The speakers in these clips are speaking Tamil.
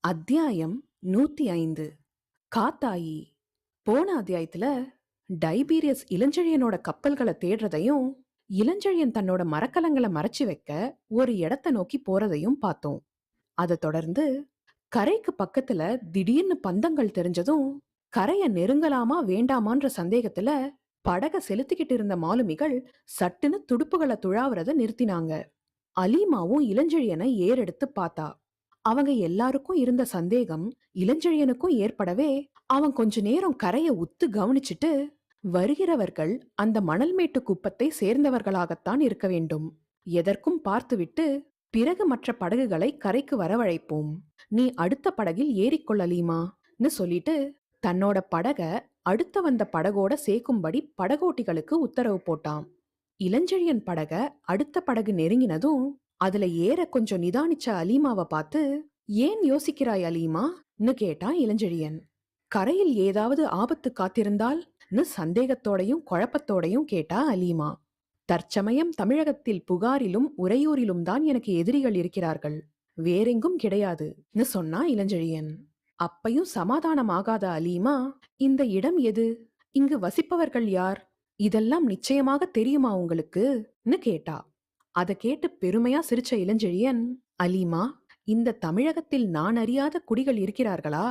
அத்தியாயம் 105. காத்தாயி. போன அத்தியாயத்துல டைபீரியஸ் இளஞ்செழியனோட கப்பல்களை தேடுறதையும், இளஞ்செழியன் தன்னோட மரக்கலங்களை மறைச்சு வைக்க ஒரு இடத்தை நோக்கி போறதையும் பார்த்தோம். அதை தொடர்ந்து கரைக்கு பக்கத்துல திடீர்னு பந்தங்கள் தெரிஞ்சதும் கரைய நெருங்கலாமா வேண்டாமான்ற சந்தேகத்துல படக செலுத்திக்கிட்டு இருந்த மாலுமிகள் சட்டுன்னு துடுப்புகளை துழாவுறத நிறுத்தினாங்க. அலீமாவும் இளஞ்செழியனை ஏறெடுத்து பார்த்தா. அவங்க எல்லாருக்கும் இருந்த சந்தேகம் இளஞ்செழியனுக்கும் ஏற்படவே அவன் கொஞ்ச நேரம் கரைய உத்து கவனிச்சுட்டு, வருகிறவர்கள் அந்த மணல்மேட்டு குப்பத்தை சேர்ந்தவர்களாகத்தான் இருக்க வேண்டும், எதற்கும் பார்த்துவிட்டு பிறகு மற்ற படகுகளை கரைக்கு வரவழைப்போம், நீ அடுத்த படகில் ஏறிக்கொள்ளலீமான்னு சொல்லிட்டு தன்னோட படக அடுத்த வந்த படகோட சேர்க்கும்படி படகோட்டிகளுக்கு உத்தரவு போட்டான். இளஞ்செழியன் படக அடுத்த படகு நெருங்கினதும் அதுல ஏற கொஞ்சம் நிதானிச்ச அலீமாவை பார்த்து, ஏன் யோசிக்கிறாய் அலீமான்னு கேட்டான் இளஞ்செழியன். கரையில் ஏதாவது ஆபத்து காத்திருந்தால்னு சந்தேகத்தோடையும் குழப்பத்தோடையும் கேட்டா அலீமா. தற்சமயம் தமிழகத்தில் புகாரிலும் உறையூரிலும் தான் எனக்கு எதிரிகள் இருக்கிறார்கள், வேறெங்கும் கிடையாதுன்னு சொன்னா இளஞ்செழியன். அப்பையும் சமாதானமாகாத அலீமா, இந்த இடம் எது, இங்கு வசிப்பவர்கள் யார், இதெல்லாம் நிச்சயமாக தெரியுமா உங்களுக்குன்னு கேட்டா. அதை கேட்டு பெருமையா சிரிச்ச இளஞ்செழியன், அலீமா, இந்த தமிழகத்தில் நான் அறியாத குடிகள் இருக்கிறார்களா?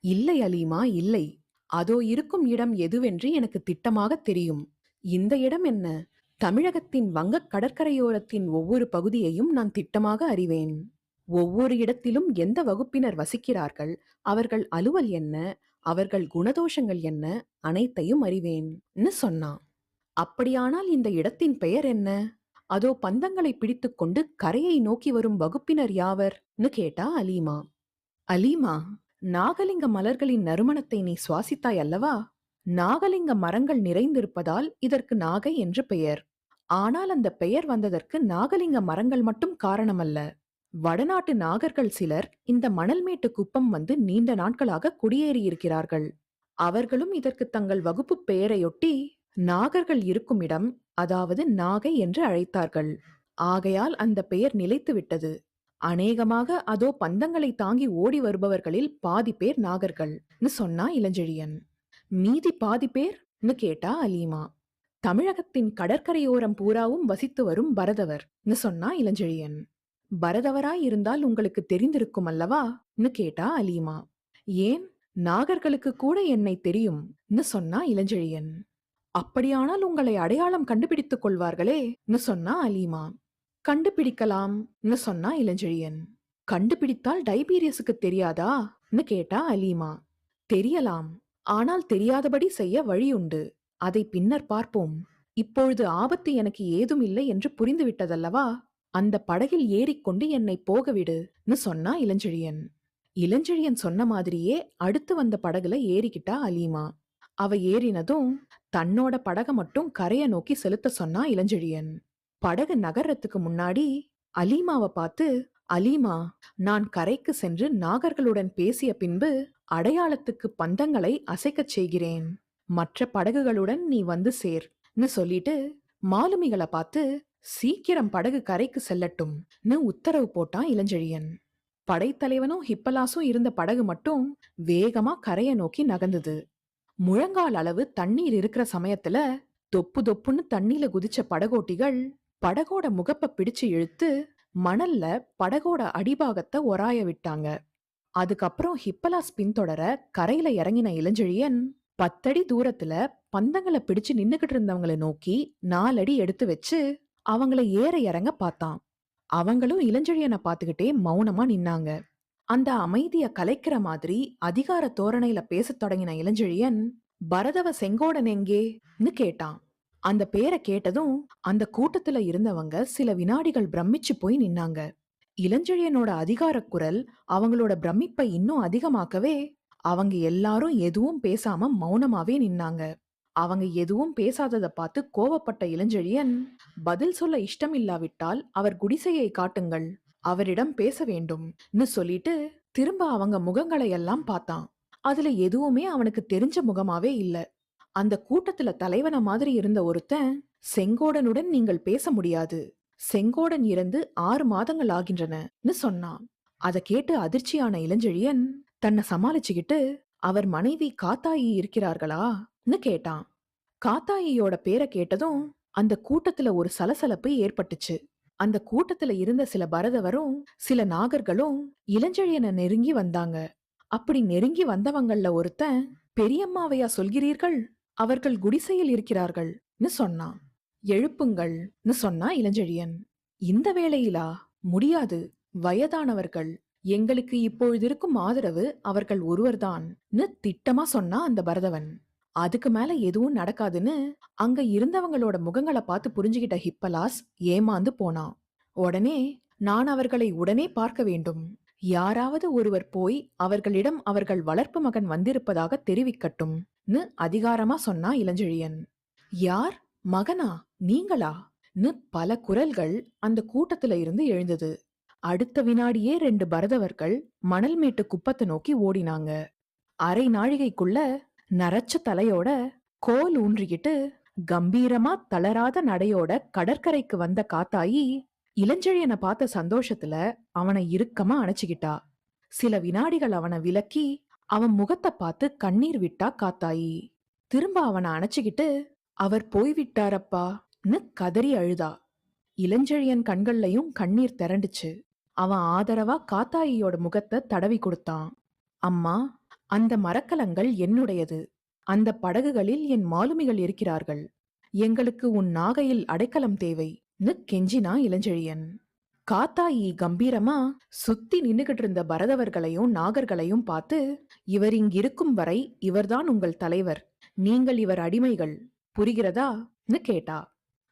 இல்லை அலீமா, இல்லை. அதோ இருக்கும் இடம் எதுவென்று எனக்கு திட்டமாக தெரியும். இந்த இடம் என்ன? தமிழகத்தின் வங்கக் கடற்கரையோரத்தின் ஒவ்வொரு பகுதியையும் நான் திட்டமாக அறிவேன். ஒவ்வொரு இடத்திலும் எந்த வகுப்பினர் வசிக்கிறார்கள், அவர்கள் அலுவல் என்ன, அவர்கள் குணதோஷங்கள் என்ன, அனைத்தையும் அறிவேன்னு சொன்னான். அப்படியானால் இந்த இடத்தின் பெயர் என்ன? அதோ பந்தங்களை பிடித்துக்கொண்டு கரையை நோக்கி வரும் வகுப்பினர் யாவர்னு கேட்டா அலீமா. அலீமா, நாகலிங்க மலர்களின் நறுமணத்தை நீ சுவாசித்தாய் அல்லவா? நாகலிங்க மரங்கள் நிறைந்திருப்பதால் இதற்கு நாகை என்று பெயர். ஆனால் அந்த பெயர் வந்ததற்கு நாகலிங்க மரங்கள் மட்டும் காரணமல்ல. வடநாட்டு நாகர்கள் சிலர் இந்த மணல்மேட்டு குப்பம் வந்து நீண்ட நாட்களாக குடியேறியிருக்கிறார்கள். அவர்களும் இதற்கு தங்கள் வகுப்பு பெயரையொட்டி நாகர்கள் இருக்கும் இடம், அதாவது நாகை என்று அழைத்தார்கள். ஆகையால் அந்த பெயர் நிலைத்து விட்டது. அநேகமாக அதோ பந்தங்களை தாங்கி ஓடி வருபவர்களில் பாதி பேர் நாகர்கள்னு சொன்னா இளஞ்செழியன். மீதி பாதி பேர்னு கேட்டா அலீமா. தமிழகத்தின் கடற்கரையோரம் பூராவும் வசித்து வரும் பரதவர்னு சொன்னா இளஞ்செழியன். பரதவராய் இருந்தால் உங்களுக்கு தெரிந்திருக்கும் அல்லவான்னு கேட்டா அலீமா. ஏன், நாகர்களுக்கு கூட என்னை தெரியும்னு சொன்னா இளஞ்செழியன். அப்படியானால் உங்களை அடையாளம் கண்டுபிடித்துக் கொள்வார்களேன்னு சொன்னா அலீமா. கண்டுபிடிக்கலாம்னு சொன்னா இளஞ்செழியன். கண்டுபிடித்தால் டைபீரியஸுக்கு தெரியாதான்னு கேட்டா அலீமா. தெரியலாம், ஆனால் தெரியாதபடி செய்ய வழியுண்டு, அதை பின்னர் பார்ப்போம். இப்பொழுது ஆபத்து எனக்கு ஏதும் இல்லை என்று புரிந்துவிட்டதல்லவா? அந்த படகில் ஏறிக்கொண்டு என்னை போகவிடுன்னு சொன்னா இளஞ்செழியன். இளஞ்செழியன் சொன்ன மாதிரியே அடுத்து வந்த படகுல ஏறிக்கிட்டா அலீமா. அவ ஏறினதும் தன்னோட படக மட்டும் கரைய நோக்கி செலுத்த சொன்னா இளஞ்செழியன். படகு நகர்றதுக்கு முன்னாடி அலீமாவை பார்த்து, அலீமா, நான் கரைக்கு சென்று நாகர்களுடன் பேசிய பின்பு அடையாளத்துக்கு பந்தங்களை அசைக்கச் செய்கிறேன், மற்ற படகுகளுடன் நீ வந்து சேர்ன்னு சொல்லிட்டு மாலுமிகளை பார்த்து, சீக்கிரம் படகு கரைக்கு செல்லட்டும்னு உத்தரவு போட்டான் இளஞ்செழியன். படைத்தலைவனும் ஹிப்பலாசும் இருந்த படகு மட்டும் வேகமா கரைய நோக்கி நகர்ந்தது. முழங்கால் அளவு தண்ணீர் இருக்கிற சமயத்துல தொப்பு தொப்புன்னு தண்ணீல குதிச்ச படகோட்டிகள் படகோட முகப்பை பிடிச்சு இழுத்து மணல்ல படகோட அடிபாகத்தை ஒராய விட்டாங்க. அதுக்கப்புறம் ஹிப்பலாஸ் பின்தொடர கரையில இறங்கின இளஞ்செழியன் 10 அடி தூரத்துல பந்தங்களை பிடிச்சு நின்னுகிட்டு இருந்தவங்களை நோக்கி 4 அடி எடுத்து வச்சு அவங்கள ஏற இறங்க பார்த்தான். அவங்களும் இளஞ்செழியனை பார்த்துக்கிட்டே மௌனமா நின்னாங்க. அந்த அமைதிய கலைக்கிற மாதிரி அதிகார தோரணையில பேசத் தொடங்கின இளஞ்செழியன், பரதவ செங்கோடன் எங்கேன்னு கேட்டான். அந்த பேரை கேட்டதும் அந்த கூட்டத்துல இருந்தவங்க சில வினாடிகள் பிரமிச்சு போய் நின்னாங்க. இளஞ்செழியனோட அதிகார குரல் அவங்களோட பிரமிப்பை இன்னும் அதிகமாக்கவே அவங்க எல்லாரும் எதுவும் பேசாம மௌனமாவே நின்னாங்க. அவங்க எதுவும் பேசாததை பார்த்து கோவப்பட்ட இளஞ்செழியன், பதில் சொல்ல இஷ்டம் இல்லாவிட்டால் அவர் குடிசையை காட்டுங்கள், அவரிடம் பேச வேண்டும்னு சொல்லிட்டு திரும்ப அவங்க முகங்களை எல்லாம் பார்த்தான். அதுல எதுவுமே அவனுக்கு தெரிஞ்ச முகமாவே இல்ல. அந்த கூட்டத்துல தலைவன மாதிரி இருந்த ஒருத்தன், செங்கோடனுடன் நீங்கள் பேச முடியாது, செங்கோடன் இறந்து 6 மாதங்கள் ஆகின்றனன்னு சொன்னான். அத கேட்டு அதிர்ச்சியான இளஞ்செழியன் தன்னை சமாளிச்சுக்கிட்டு, அவர் மனைவி காத்தாயி இருக்கிறார்களான்னு கேட்டான். காத்தாயியோட பேரை கேட்டதும் அந்த கூட்டத்துல ஒரு சலசலப்பு ஏற்பட்டுச்சு. அந்த கூட்டத்துல இருந்த சில பரதவரும் சில நாகர்களும் இளஞ்செழியனை நெருங்கி வந்தாங்க. அப்படி நெருங்கி வந்தவங்கள்ல ஒருத்தன், பெரியம்மாவையா சொல்கிறீர்கள்? அவர்கள் குடிசையில் இருக்கிறார்கள்னு சொன்னான். எழுப்புங்கள்னு சொன்னா இளஞ்செழியன். இந்த வேளையிலா? முடியாது, வயதானவர்கள். எங்களுக்கு இப்பொழுது இருக்கும் ஆதரவு அவர்கள் ஒருவர்தான்னு திட்டமா சொன்னா அந்த பரதவன். அதுக்கு மேல எதுவும் நடக்காதுன்னு அங்க இருந்தவங்களோட முகங்களை பார்த்து புரிஞ்சுகிட்ட ஹிப்பலாஸ் ஏமாந்து போனான். உடனே, நான் அவர்களை உடனே பார்க்க வேண்டும். யாராவது ஒருவர் போய் அவர்களிடம் அவர்கள் வளர்ப்பு மகன் வந்திருப்பதாக தெரிவிக்கட்டும்னு அதிகாரமா சொன்னா இளஞ்செழியன். யார்? மகனா? நீங்களா? ன்னு பல குரல்கள் அந்த கூட்டத்துல இருந்து எழுந்தது. அடுத்த வினாடியே 2 பரதவர்கள் மணல் மேட்டு குப்பத்தை நோக்கி ஓடினாங்க. அரை நாழிகைக்குள்ள நரைச்ச தலையோட, கோல் ஊன்றிக்கிட்டு, கம்பீரமா தளராத நடையோட கடற்கரைக்கு வந்த காத்தாயி இளஞ்செழியனை பார்த்த சந்தோஷத்துல அவனை இறுக்கமா அணைச்சுக்கிட்டா. சில வினாடிகள் அவனை விலக்கி அவன் முகத்தை பார்த்து கண்ணீர் விட்டா காத்தாயி. திரும்ப அவனை அணைச்சுக்கிட்டு, அவர் போய்விட்டாரப்பான்னு கதறி அழுதா. இளஞ்செழியன் கண்கள்லயும் கண்ணீர் திரண்டுச்சு. அவன் ஆதரவா காத்தாயியோட முகத்தை தடவி கொடுத்தான். அம்மா, அந்த மரக்கலங்கள் என்னுடையது. அந்த படகுகளில் என் மாலுமிகள் இருக்கிறார்கள். எங்களுக்கு உன் நாகையில் அடைக்கலம் தேவைன்னு கெஞ்சினா இளஞ்செழியன். காத்தாயி கம்பீரமா சுத்தி நின்னுகிட்டு இருந்த பரதவர்களையும் நாகர்களையும் பார்த்து, இவர் இங்கிருக்கும் வரை இவர்தான் உங்கள் தலைவர். நீங்கள் இவர் அடிமைகள். புரிகிறதான்னு கேட்டா.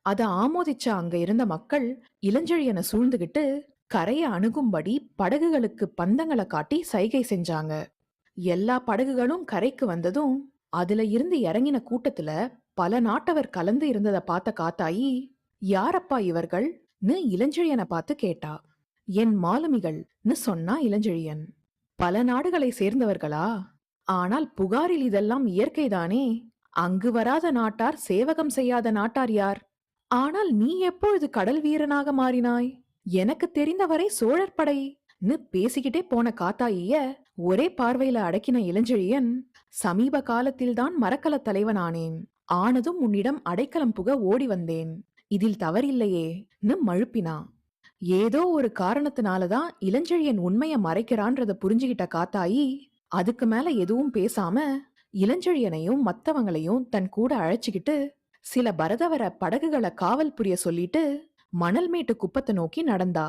அத ஆமோதிச்ச அங்க இருந்த மக்கள் இளஞ்செழியனை சூழ்ந்துகிட்டு கரைய அணுகும்படி படகுகளுக்கு பந்தங்களை காட்டி சைகை செஞ்சாங்க. எல்லா படகுகளும் கரைக்கு வந்ததும் அதுல இருந்து இறங்கின கூட்டத்துல பல நாட்டவர் கலந்து இருந்ததை பார்த்த காத்தாயி, யாரப்பா இவர்கள்னு இளஞ்செழியனை பார்த்து கேட்டா. என் மாலுமிகள்னு சொன்னா இளஞ்செழியன். பல நாடுகளை சேர்ந்தவர்களா? ஆனால் புகாரில் இதெல்லாம் இயற்கைதானே. அங்கு வராத நாட்டார், சேவகம் செய்யாத நாட்டார் யார்? ஆனால் நீ எப்பொழுது கடல் வீரனாக மாறினாய்? எனக்கு தெரிந்தவரை சோழர் படைன்னு பேசிக்கிட்டே போன காத்தாயிய ஒரே பார்வையில அடக்கின இளஞ்செழியன், சமீப காலத்தில்தான் மரக்கல தலைவனானேன். ஆனதும் உன்னிடம் அடைக்கலம் புக ஓடி வந்தேன். இதில் தவறில்லையேன்னு மழுப்பினா. ஏதோ ஒரு காரணத்தினாலதான் இளஞ்செழியன் உண்மைய மறைக்கிறான்றத புரிஞ்சுகிட்ட காத்தாயி அதுக்கு மேல எதுவும் பேசாம இளஞ்செழியனையும் மத்தவங்களையும் தன் கூட அழைச்சுக்கிட்டு சில பரதவர படகுகளை காவல் புரிய சொல்லிட்டு மணல் மேட்டு குப்பத்தை நோக்கி நடந்தா.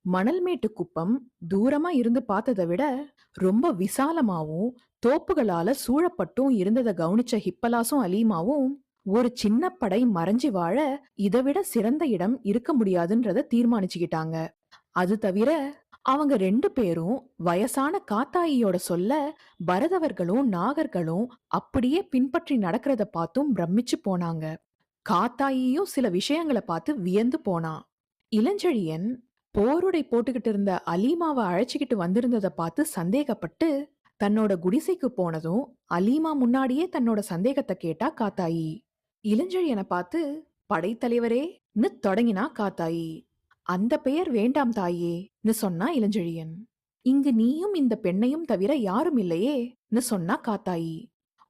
மணல் மேட்டு குப்பம் தூரமா இருந்து பார்த்ததை விட ரொம்ப விசாலமாவும் தோப்புகளால சூழப்பட்டும் இருந்ததை கவனிச்ச ஹிப்பலாசும் அலீமாவும், ஒரு சின்ன படை மறைஞ்சு வாழ இதை விட சிறந்த இடம் இருக்க முடியாதுன்றத தீர்மானிச்சுக்கிட்டாங்க. அது தவிர அவங்க 2 பேரும் வயசான காத்தாயியோட சொல்ல பரதவர்களும் நாகர்களும் அப்படியே பின்பற்றி நடக்கிறத பார்த்தும் பிரமிச்சு போனாங்க. காத்தாயியும் சில விஷயங்களை பார்த்து வியந்து போனான். இளஞ்செழியன் போருடை போட்டுக்கிட்டு இருந்த அலீமாவை அழைச்சுக்கிட்டு வந்திருந்ததை பார்த்து சந்தேகப்பட்டு தன்னோட குடிசைக்கு போனதும் அலீமா முன்னாடியே தன்னோட சந்தேகத்தை கேட்டா காத்தாயி. இளஞ்செழியனை பார்த்து, படைத்தலைவரேன்னு தொடங்கினா காத்தாயி. அந்த பெயர் வேண்டாம் தாயேன்னு சொன்னா இளஞ்செழியன். இங்கு நீயும் இந்த பெண்ணையும் தவிர யாரும் இல்லையேன்னு சொன்னா காத்தாயி.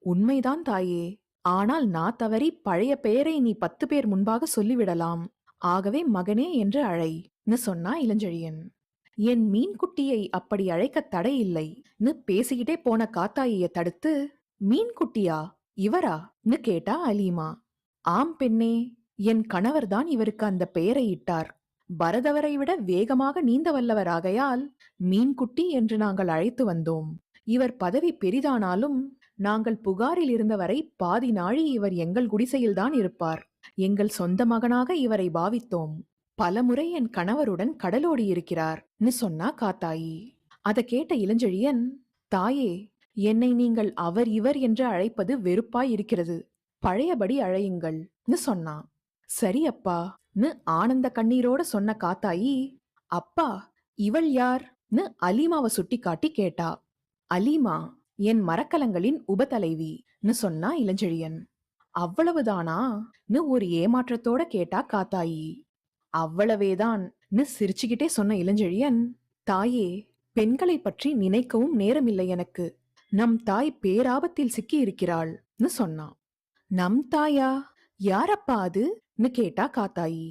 உண்மைதான் தாயே, ஆனால் நான் தவறி பழைய பெயரை நீ 10 பேர் முன்பாக சொல்லிவிடலாம். ஆகவே மகனே என்று அழைன்னு சொன்னா இளஞ்செழியன். என் மீன்குட்டியை அப்படி அழைக்க தடையில்லைன்னு பேசிக்கிட்டே போன காத்தாயிய தடுத்து, மீன்குட்டியா? இவரான்னு கேட்டா அலீமா. ஆம் பெண்ணே, என் கணவர்தான் இவருக்கு அந்த பெயரை இட்டார். பரதவரை விட வேகமாக நீந்த வல்லவராகையால் மீன்குட்டி என்று நாங்கள் அழைத்து வந்தோம். இவர் பதவி பெரிதானாலும் நாங்கள் புகாரில் இருந்தவரை பாதி நாழி இவர் எங்கள் குடிசையில்தான் இருப்பார். எங்கள் சொந்த மகனாக இவரை பாவித்தோம். பலமுறை என் கணவருடன் கடலோடி இருக்கிறார்னு சொன்னா காத்தாயி. அதை கேட்ட இளஞ்செழியன், தாயே, என்னை நீங்கள் அவர் இவர் என்று அழைப்பது வெறுப்பாய் இருக்கிறது. பழையபடி அழையுங்கள்னு சொன்னான். சரி அப்பான்னு ஆனந்த கண்ணீரோட சொன்ன காத்தாயி, அப்பா, இவள் யார்னு அலீமாவை சுட்டி காட்டி கேட்டா. அலீமா என் மரக்கலங்களின் உபதலைவின்னு சொன்னா இளஞ்செழியன். அவ்வளவுதானான்னு ஒரு ஏமாற்றத்தோட கேட்டா காத்தாயி. அவ்வளவேதான்னு சிரிச்சுக்கிட்டே சொன்ன இளஞ்செழியன், தாயே, பெண்களை பற்றி நினைக்கவும் நேரமில்லை எனக்கு. நம் தாய் பேராபத்தில் சிக்கி இருக்கிறாள்னு சொன்னான். நம் தாயா? யாரப்பா அதுன்னு கேட்டா காத்தாயி.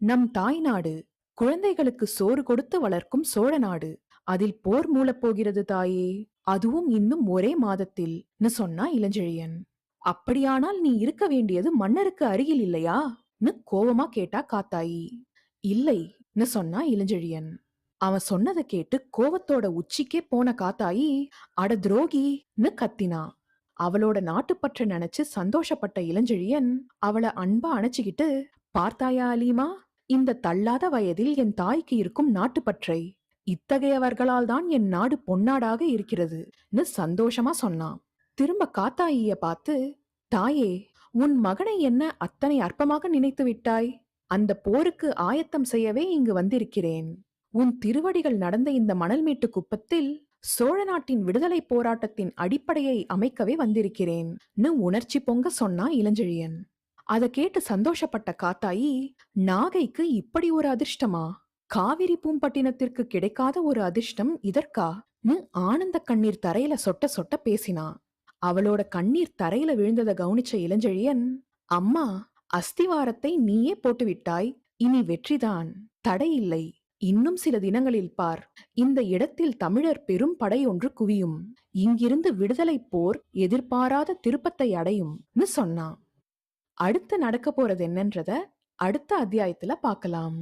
நம் தாய் நாடு, குழந்தைகளுக்கு சோறு கொடுத்து வளர்க்கும் சோழ நாடு. அதில் போர் மூளப் போகிறது தாயே, அதுவும் இன்னும் ஒரே மாதத்தில்னு சொன்னா இளஞ்செழியன். அப்படியானால் நீ இருக்க வேண்டியது மன்னருக்கு அருகில் இல்லையான்னு கோவமா கேட்டா காத்தாயி. இல்லைன்னு சொன்னா இளஞ்செழியன். அவன் சொன்னதை கேட்டு கோவத்தோட உச்சிக்கே போன காத்தாயி, அட துரோகின்னு கத்தினா. அவளோட நாட்டுப்பற்ற நினைச்சு சந்தோஷப்பட்ட இளஞ்செழியன் அவளை அன்பா அணைச்சுக்கிட்டு, பார்த்தாயா அலீமா, இந்த தள்ளாத வயதில் என் தாய்க்கு இருக்கும் நாட்டுப்பற்றை, இத்தகையவர்களால் தான் என் நாடு பொன்னாடாக இருக்கிறதுன்னு சந்தோஷமா சொன்னான். திரும்ப காத்தாயிய பார்த்து, தாயே, உன் மகனை என்ன அத்தனை அற்பமாக நினைத்து விட்டாய்? அந்த போருக்கு ஆயத்தம் செய்யவே இங்கு வந்திருக்கிறேன். உன் திருவடிகள் நடந்த இந்த மணல்மேட்டு குப்பத்தில் சோழ நாட்டின் விடுதலை போராட்டத்தின் அடிப்படையை அமைக்கவே வந்திருக்கிறேன்னு உணர்ச்சி பொங்க சொன்னா இளஞ்செழியன். அதை கேட்டு சந்தோஷப்பட்ட காத்தாயி, நாகைக்கு இப்படி ஒரு அதிர்ஷ்டமா? காவிரி பூம்பட்டினத்திற்கு கிடைக்காத ஒரு அதிர்ஷ்டம் இதற்கான்னு ஆனந்த கண்ணீர் தரையில சொட்ட சொட்ட பேசினா. அவளோட கண்ணீர் தரையில விழுந்ததை கவனிச்ச இளஞ்செழியன், அம்மா, அஸ்திவாரத்தை நீயே போட்டுவிட்டாய், இனி வெற்றிதான், தடையில்லை. இன்னும் சில தினங்களில் பார், இந்த இடத்தில் தமிழர் பெரும் படை ஒன்று குவியும். இங்கிருந்து விடுதலை போர் எதிர்பாராத திருப்பத்தை அடையும்னு சொன்னான். அடுத்து நடக்க போறது என்னன்றத அடுத்த அத்தியாயத்துல பார்க்கலாம்.